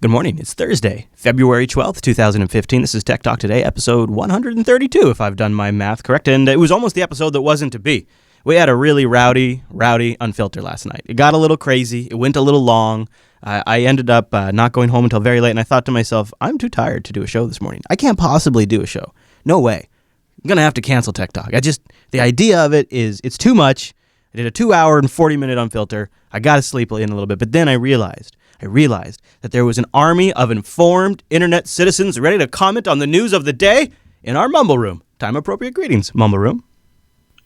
Good morning. It's Thursday, February 12th, 2015. This is Tech Talk Today, episode 132, if I've done my math correct. And it was almost the episode that wasn't to be. We had a really rowdy Unfiltered last night. It got a little crazy. It went a little long. I ended up not going home until very late, and I thought to myself, I'm too tired to do a show this morning. I can't possibly do a show. No way. I'm going to have to cancel Tech Talk. The idea of it is, it's too much. I did a 2-hour and 40-minute Unfilter. I got to sleep in a little bit, but then I realized that there was an army of informed internet citizens ready to comment on the news of the day in our Mumble Room. Time-appropriate greetings, Mumble Room.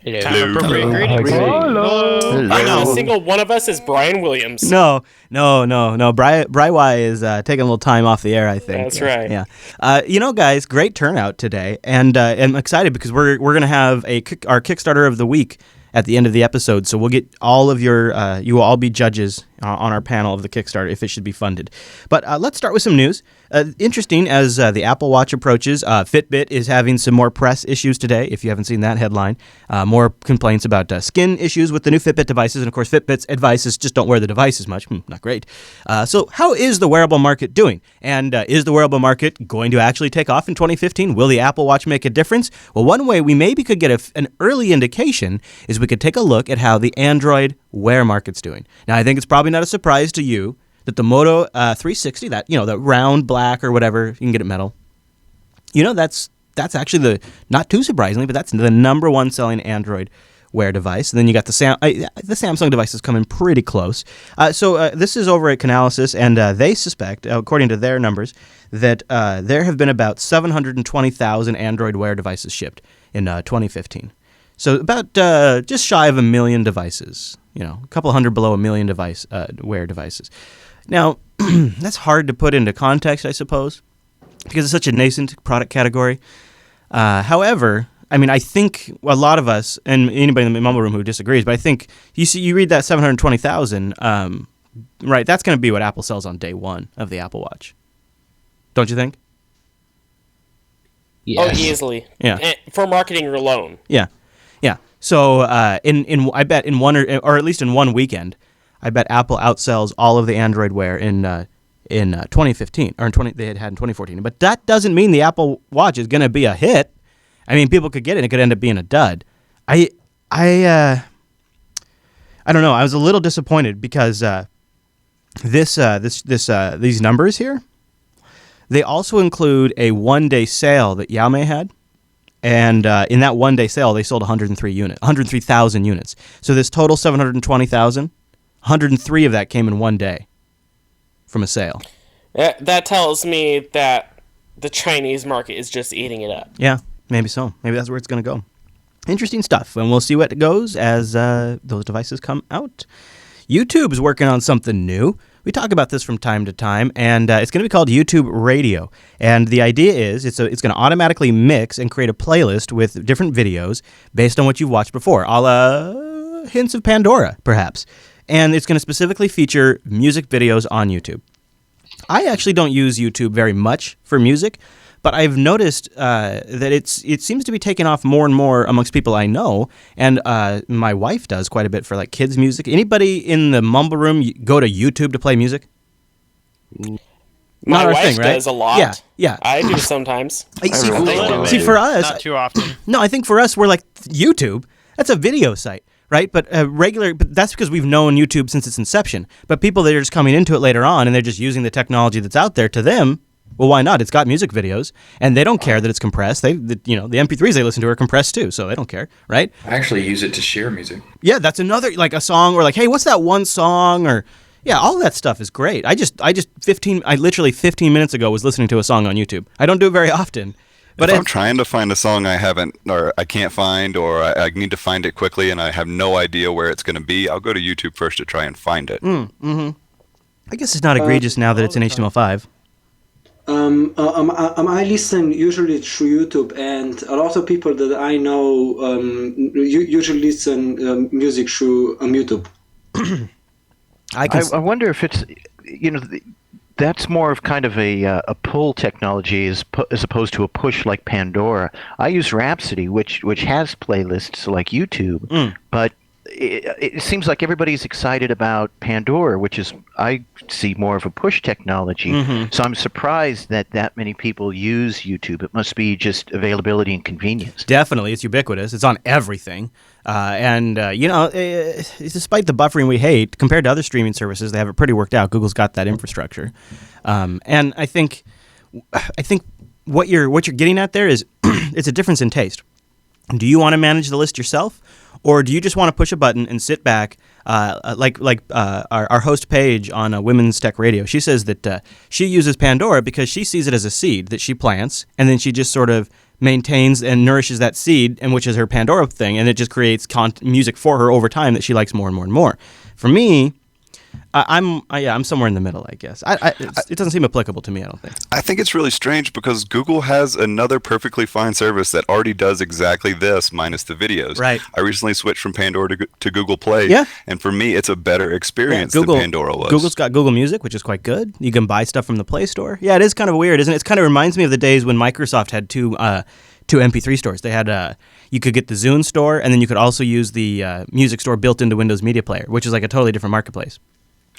Hello. Time-appropriate greetings. Hello. I know a single one of us is Brian Williams. No. Bri is taking a little time off the air, I think. That's right. Yeah. Guys, great turnout today, and I'm excited because we're going to have our Kickstarter of the week at the end of the episode, so we'll get all of your, you will all be judges on our panel of the Kickstarter if it should be funded. But let's start with some news. Interesting, as the Apple Watch approaches, Fitbit is having some more press issues today, if you haven't seen that headline. More complaints about skin issues with the new Fitbit devices, and of course Fitbit's advice is just don't wear the device as much. Not great. So how is the wearable market doing? And is the wearable market going to actually take off in 2015? Will the Apple Watch make a difference? Well, one way we maybe could get an early indication is we could take a look at how the Android Wear market's doing. Now, I think it's probably not a surprise to you that the Moto 360, that the round black or whatever, you can get it metal. That's actually not too surprisingly, but that's the number one selling Android Wear device. And then you got the Samsung devices coming pretty close. So this is over at Canalys, and they suspect, according to their numbers, that there have been about 720,000 Android Wear devices shipped in 2015. So about just shy of 1 million devices, a couple hundred below 1 million Wear devices. Now, that's hard to put into context, I suppose, because it's such a nascent product category. However, I think a lot of us, and anybody in the Mumble Room who disagrees, but I think you read that 720,000, right, that's going to be what Apple sells on day one of the Apple Watch. Don't you think? Yes. Oh, easily. Yeah. For marketing alone. Yeah. So, I bet in one or at least in one weekend, I bet Apple outsells all of the Android Wear in 2015 or they had in 2014. But that doesn't mean the Apple Watch is going to be a hit. People could get it and it could end up being a dud. I don't know. I was a little disappointed because these numbers here, they also include a one-day sale that Xiaomi had. And in that one-day sale, they sold 103,000 units. So this total 720,000, 103 of that came in one day from a sale. That tells me that the Chinese market is just eating it up. Yeah, maybe so. Maybe that's where it's going to go. Interesting stuff, and we'll see what it goes as those devices come out. YouTube's working on something new. We talk about this from time to time, and it's going to be called YouTube Radio. And the idea is it's going to automatically mix and create a playlist with different videos based on what you've watched before, a la Hints of Pandora, perhaps. And it's going to specifically feature music videos on YouTube. I actually don't use YouTube very much for music, but I've noticed that it seems to be taking off more and more amongst people I know, and my wife does quite a bit for kids' music. Anybody in the Mumble Room go to YouTube to play music? My wife does a lot. Yeah. I do sometimes. See, for us, not too often. No, I think for us, we're like YouTube. That's a video site. Right, but but that's because we've known YouTube since its inception. But people that are just coming into it later on and they're just using the technology that's out there, to them, well, why not? It's got music videos, and they don't care that it's compressed. The MP3s they listen to are compressed too, so they don't care, right? I actually use it to share music. Yeah, that's another, a song, or hey, what's that one song, or yeah, all that stuff is great. I literally 15 minutes ago was listening to a song on YouTube. I don't do it very often. But if I'm trying to find a song I can't find, or I need to find it quickly and I have no idea where it's going to be, I'll go to YouTube first to try and find it. I guess it's not egregious now that it's in HTML5. I listen usually through YouTube, and a lot of people that I know usually listen music through YouTube. I wonder if it's, that's more of kind of a pull technology as opposed to a push like Pandora. I use Rhapsody, which has playlists like YouTube, but it seems like everybody's excited about Pandora, which is, I see, more of a push technology. So I'm surprised that many people use YouTube. It must be just availability and convenience. Definitely, it's ubiquitous. It's on everything, despite the buffering we hate, compared to other streaming services, they have it pretty worked out. Google's got that infrastructure, and I think what you're getting at there is it's a difference in taste. Do you want to manage the list yourself, or do you just want to push a button and sit back, like our host Paige on Women's Tech Radio? She says that she uses Pandora because she sees it as a seed that she plants, and then she just sort of maintains and nourishes that seed, and which is her Pandora thing, and it just creates music for her over time that she likes more and more and more. For me, I'm somewhere in the middle, I guess. It doesn't seem applicable to me, I don't think. I think it's really strange because Google has another perfectly fine service that already does exactly this, minus the videos. Right. I recently switched from Pandora to Google Play, and for me, it's a better experience than Pandora was. Google's got Google Music, which is quite good. You can buy stuff from the Play Store. Yeah, it is kind of weird, isn't it? It kind of reminds me of the days when Microsoft had two MP3 stores. They had you could get the Zune store, and then you could also use the music store built into Windows Media Player, which is like a totally different marketplace.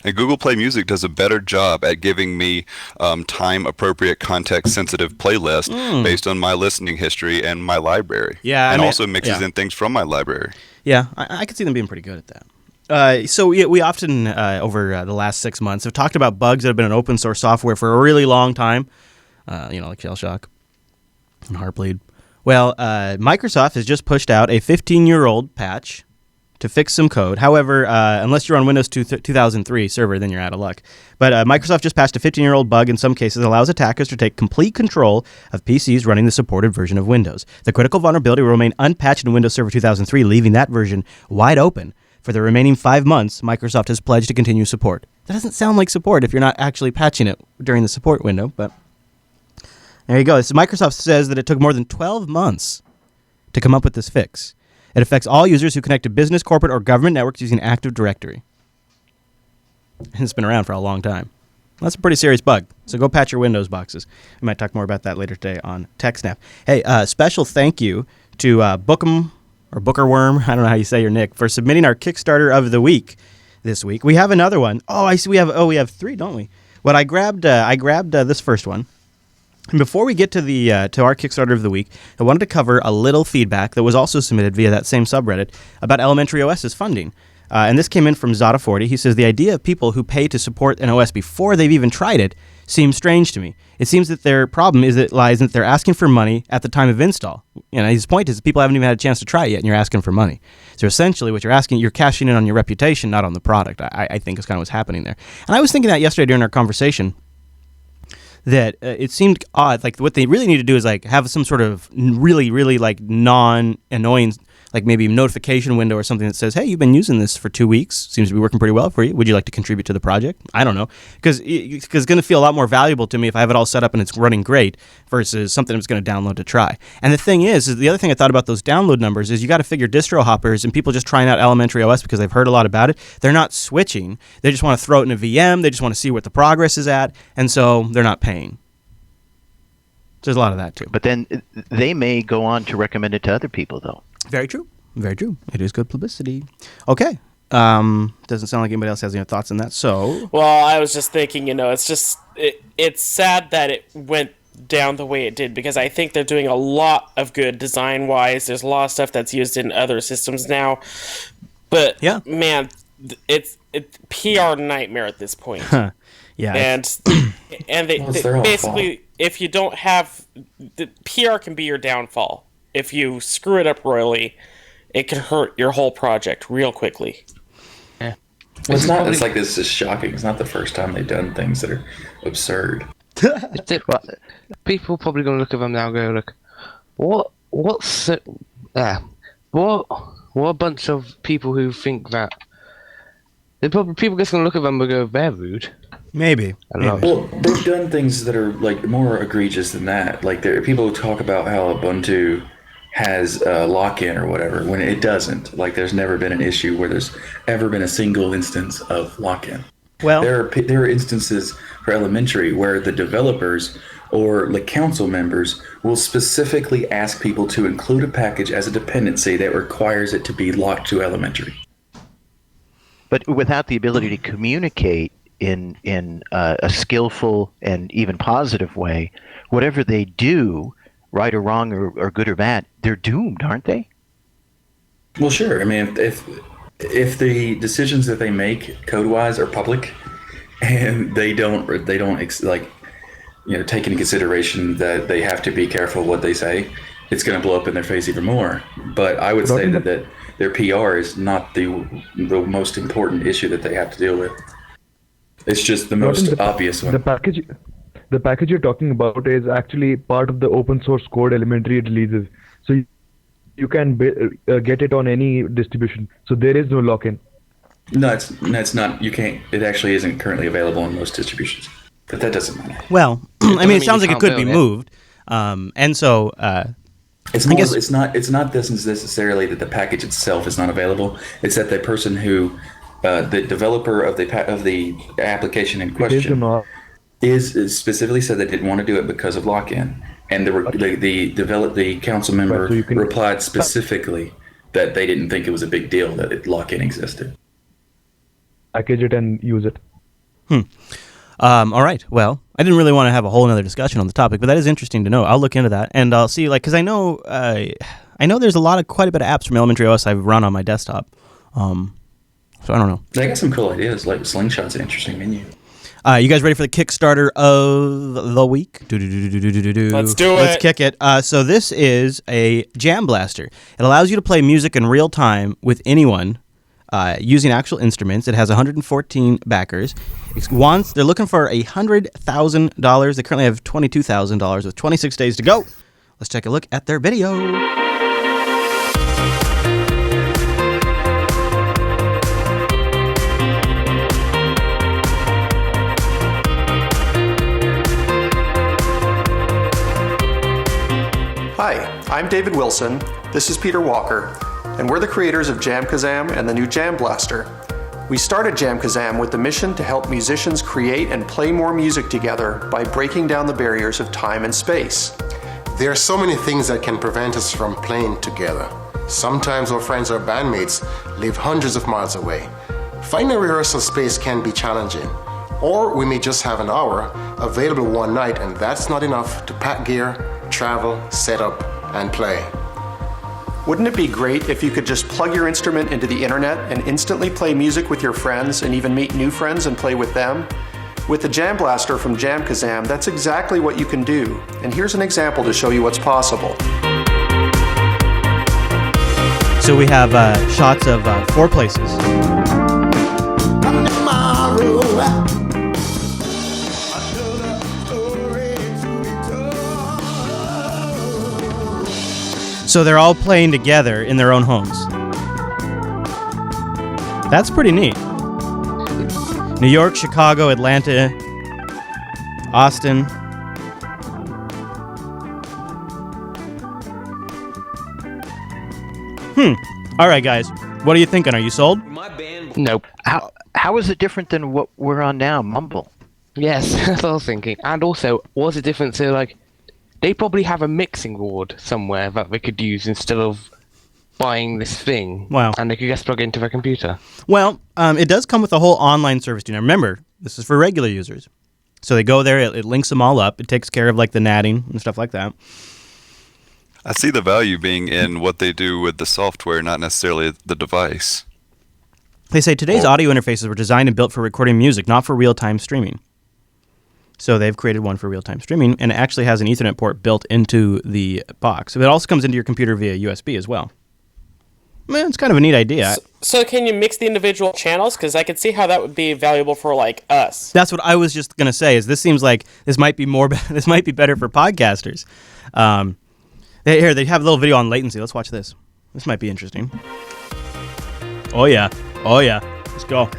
And Google Play Music does a better job at giving me time-appropriate, context-sensitive playlist based on my listening history and my library. Yeah, and also mixes in things from my library. Yeah, I could see them being pretty good at that. So we often, over the last 6 months, have talked about bugs that have been in open source software for a really long time, like Shellshock and Heartbleed. Well, Microsoft has just pushed out a 15-year-old patch to fix some code. However, unless you're on Windows 2003 server, then you're out of luck. But Microsoft just patched a 15-year-old bug in some cases that allows attackers to take complete control of PCs running the supported version of Windows. The critical vulnerability will remain unpatched in Windows Server 2003, leaving that version wide open. For the remaining 5 months, Microsoft has pledged to continue support. That doesn't sound like support if you're not actually patching it during the support window, but there you go. So Microsoft says that it took more than 12 months to come up with this fix. It affects all users who connect to business, corporate, or government networks using Active Directory. And it's been around for a long time. That's a pretty serious bug. So go patch your Windows boxes. We might talk more about that later today on TechSnap. Hey, special thank you to Bookem or Bookerworm, I don't know how you say your nick, for submitting our Kickstarter of the week this week. We have another one. Oh, I see. We have three, don't we? Well, I grabbed this first one. And before we get to to our Kickstarter of the week, I wanted to cover a little feedback that was also submitted via that same subreddit about Elementary OS's funding. And this came in from Zada40. He says, the idea of people who pay to support an OS before they've even tried it seems strange to me. It seems that their problem lies in that they're asking for money at the time of install. His point is that people haven't even had a chance to try it yet, and you're asking for money. So essentially what you're asking, you're cashing in on your reputation, not on the product, I think is kind of what's happening there. And I was thinking that yesterday during our conversation, that it seemed odd. Like what they really need to do is like have some sort of really, really like non-annoying, like maybe notification window or something that says, hey, you've been using this for 2 weeks. Seems to be working pretty well for you. Would you like to contribute to the project? I don't know. Because it's going to feel a lot more valuable to me if I have it all set up and it's running great versus something I'm just going to download to try. And the thing is the other thing I thought about those download numbers is you got to figure distro hoppers and people just trying out Elementary OS because they've heard a lot about it. They're not switching. They just want to throw it in a VM. They just want to see what the progress is at. And so they're not paying. There's a lot of that too. But then they may go on to recommend it to other people, though. Very true. Very true. It is good publicity. Okay. Doesn't sound like anybody else has any thoughts on that. So, well, I was just thinking, it's sad that it went down the way it did because I think they're doing a lot of good design-wise. There's a lot of stuff that's used in other systems now. But, yeah, man, it's PR nightmare at this point. Yeah. And they basically, if you don't have... The PR can be your downfall. If you screw it up royally, it can hurt your whole project real quickly. Yeah. Well, it's like this is shocking. It's not the first time they've done things that are absurd. People are probably going to look at them now and go, look, what a bunch of people who think that... People just going to look at them and go, they're rude. Maybe. I don't know. Well, they've done things that are like more egregious than that. Like there are people who talk about how Ubuntu has lock-in or whatever when it doesn't. Like there's never been an issue where there's ever been a single instance of lock-in. Well, there are instances for Elementary where the developers or the council members will specifically ask people to include a package as a dependency that requires it to be locked to Elementary. But without the ability to communicate in a skillful and even positive way, whatever they do, right or wrong or good or bad, they're doomed, aren't they? Well, sure. I mean, if the decisions that they make code-wise are public, and they don't take into consideration that they have to be careful what they say, it's going to blow up in their face even more. But I would say that their PR is not the most important issue that they have to deal with. It's just the most obvious one. The package you're talking about is actually part of the open source code elementary releases. So you can get it on any distribution. So there is no lock-in. No, it's not. You can't. It actually isn't currently available in most distributions. But that doesn't matter. Well, I mean, it sounds like it could be moved, and so it's not this necessarily that the package itself is not available. It's that the person who, the developer of the application in question, is specifically said they didn't want to do it because of lock-in, and the council member replied specifically that they didn't think it was a big deal that lock-in existed. Package it and use it. All right. Well, I didn't really want to have a whole another discussion on the topic, but that is interesting to know. I'll look into that, and I'll see, because I know there's quite a bit of apps from Elementary OS I've run on my desktop. So I don't know. They got some cool ideas, like Slingshot's an interesting menu. You guys ready for the Kickstarter of the week? Let's do it. Let's kick it. So this is a Jam Blaster. It allows you to play music in real time with anyone using actual instruments. It has 114 backers. They're looking for $100,000. They currently have $22,000 with 26 days to go. Let's take a look at their video. Hi, I'm David Wilson, this is Peter Walker, and we're the creators of JamKazam and the new Jam Blaster. We started JamKazam with the mission to help musicians create and play more music together by breaking down the barriers of time and space. There are so many things that can prevent us from playing together. Sometimes our friends or bandmates live hundreds of miles away. Finding a rehearsal space can be challenging. Or we may just have an hour available one night, and that's not enough to pack gear, travel, set up, and play. Wouldn't it be great if you could just plug your instrument into the internet and instantly play music with your friends and even meet new friends and play with them? With the Jam Blaster from JamKazam, that's exactly what you can do. And here's an example to show you what's possible. So we have shots of 4 places. So they're all playing together in their own homes. That's pretty neat. New York, Chicago, Atlanta, Austin. All right, guys. What are you thinking? Are you sold? Nope. How is it different than what we're on now, Mumble? Yes, that's what I was thinking. And also, what's the difference? So, they probably have a mixing board somewhere that they could use instead of buying this thing. Wow. And they could just plug it into their computer. Well, it does come with a whole online service. Now, remember, this is for regular users. So they go there, it links them all up. It takes care of the natting and stuff like that. I see the value being in what they do with the software, not necessarily the device. They say today's audio interfaces were designed and built for recording music, not for real-time streaming. So they've created one for real-time streaming, and it actually has an Ethernet port built into the box. It also comes into your computer via USB as well. Man, it's kind of a neat idea. So can you mix the individual channels? Because I could see how that would be valuable for us. That's what I was just gonna say. Is this seems like this might be this might be better for podcasters. They have a little video on latency. Let's watch this. This might be interesting. Oh yeah. Let's go.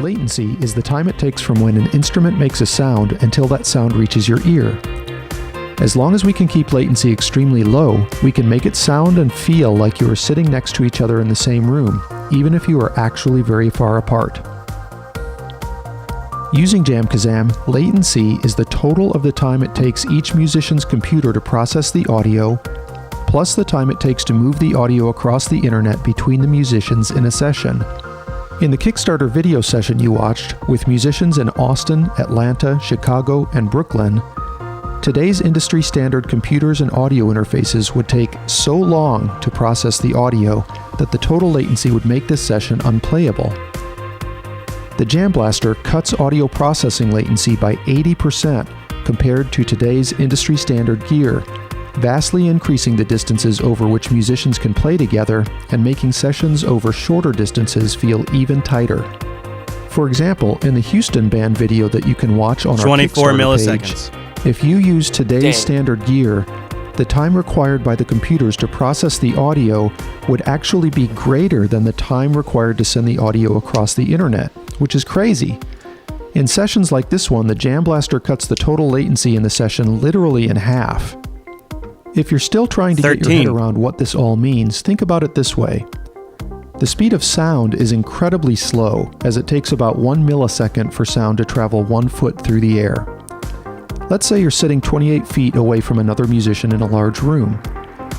Latency is the time it takes from when an instrument makes a sound until that sound reaches your ear. As long as we can keep latency extremely low, we can make it sound and feel like you are sitting next to each other in the same room, even if you are actually very far apart. Using JamKazam, latency is the total of the time it takes each musician's computer to process the audio, plus the time it takes to move the audio across the internet between the musicians in a session. In the Kickstarter video session you watched, with musicians in Austin, Atlanta, Chicago, and Brooklyn, today's industry standard computers and audio interfaces would take so long to process the audio that the total latency would make this session unplayable. The Jam Blaster cuts audio processing latency by 80% compared to today's industry standard gear, vastly increasing the distances over which musicians can play together and making sessions over shorter distances feel even tighter. For example, in the Houston band video that you can watch on our 24 Kickstarter milliseconds. page, if you use today's standard gear, the time required by the computers to process the audio would actually be greater than the time required to send the audio across the internet, which is crazy. In sessions like this one, the Jam Blaster cuts the total latency in the session literally in half. If you're still trying to get your head around what this all means, think about it this way. The speed of sound is incredibly slow, as it takes about 1 millisecond for sound to travel 1 foot through the air. Let's say you're sitting 28 feet away from another musician in a large room.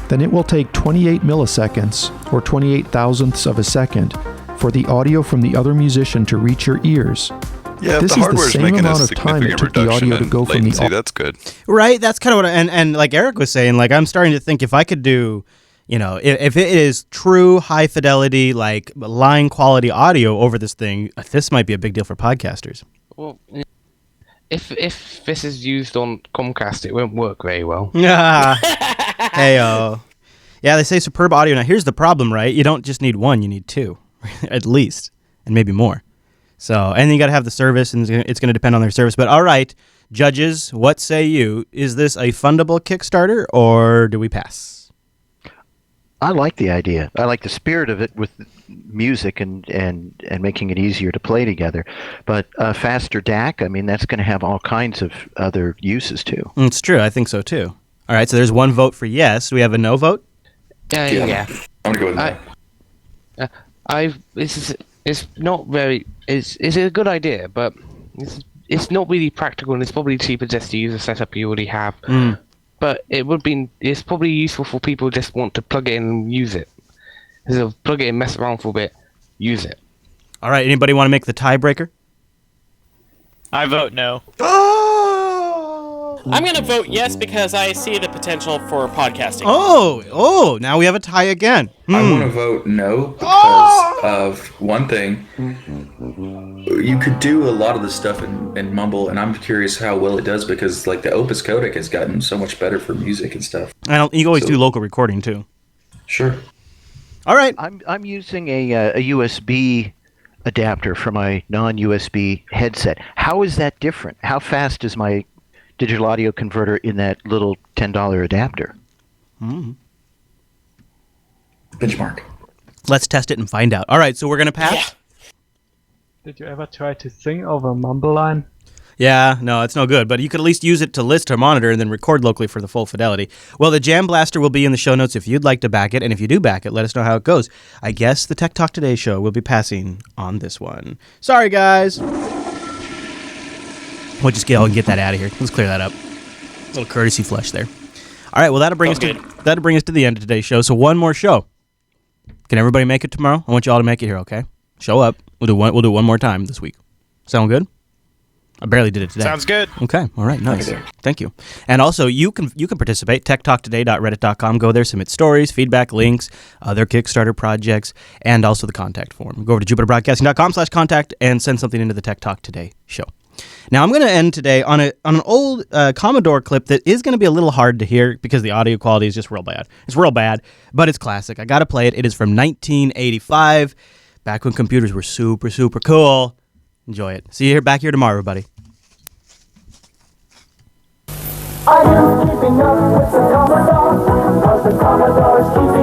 Then it will take 28 milliseconds, or 28 thousandths of a second, for the audio from the other musician to reach your ears. Yeah, this if the is the hardware's same making a amount of time it significant took the reduction audio to in go from latency, the that's good. Right, that's kind of what, and like Eric was saying, like I'm starting to think if I could do, you know, if it is true high fidelity, like line quality audio over this thing, this might be a big deal for podcasters. Well, if this is used on Comcast, it won't work very well. Heyo. Yeah, they say superb audio. Now here's the problem, right? You don't just need one, you need two, at least, and maybe more. So, and you got to have the service, and it's going to depend on their service. But all right, judges, what say you? Is this a fundable Kickstarter, or do we pass? I like the idea. I like the spirit of it with music and making it easier to play together. But faster DAC, I mean, that's going to have all kinds of other uses too. It's true. I think so too. All right, so there's one vote for yes. Do we have a no vote? Yeah. I'm gonna go with no. It's not very. It's a good idea, but it's not really practical, and it's probably cheaper just to use a setup you already have. But it's probably useful for people who just want to plug it in and use it. So plug it in, mess around for a bit, use it. All right, anybody want to make the tiebreaker? I vote no. I'm going to vote yes because I see the potential for podcasting. Oh, now we have a tie again. I want to vote no because of one thing. You could do a lot of this stuff in Mumble, and I'm curious how well it does because like the Opus codec has gotten so much better for music and stuff. You always do local recording too. Sure. All right. I'm using a USB adapter for my non-USB headset. How is that different? How fast is my digital audio converter in that little $10 adapter? Benchmark. Let's test it and find out. All right, so we're going to pass? Yeah. Did you ever try to sing over Mumble line? Yeah, no, it's no good, but you could at least use it to list or monitor and then record locally for the full fidelity. Well, the Jam Blaster will be in the show notes if you'd like to back it, and if you do back it, let us know how it goes. I guess the Tech Talk Today show will be passing on this one. Sorry, guys. We'll just get that out of here. Let's clear that up. A little courtesy flush there. All right, well, that'll bring us to the end of today's show. So one more show. Can everybody make it tomorrow? I want you all to make it here, okay? Show up. We'll do one more time this week. Sound good? I barely did it today. Sounds good. Okay. All right. Nice. Thank you. And also, you can participate. techtalktoday.reddit.com. Go there, submit stories, feedback, links, other Kickstarter projects, and also the contact form. Go over to jupiterbroadcasting.com/contact and send something into the Tech Talk Today show. Now, I'm going to end today on an old Commodore clip that is going to be a little hard to hear because the audio quality is just real bad. It's real bad, but it's classic. I got to play it. It is from 1985, back when computers were super, super cool. Enjoy it. See you back here tomorrow, everybody. Are you keeping up with the Commodore? 'Cause the Commodore's keeping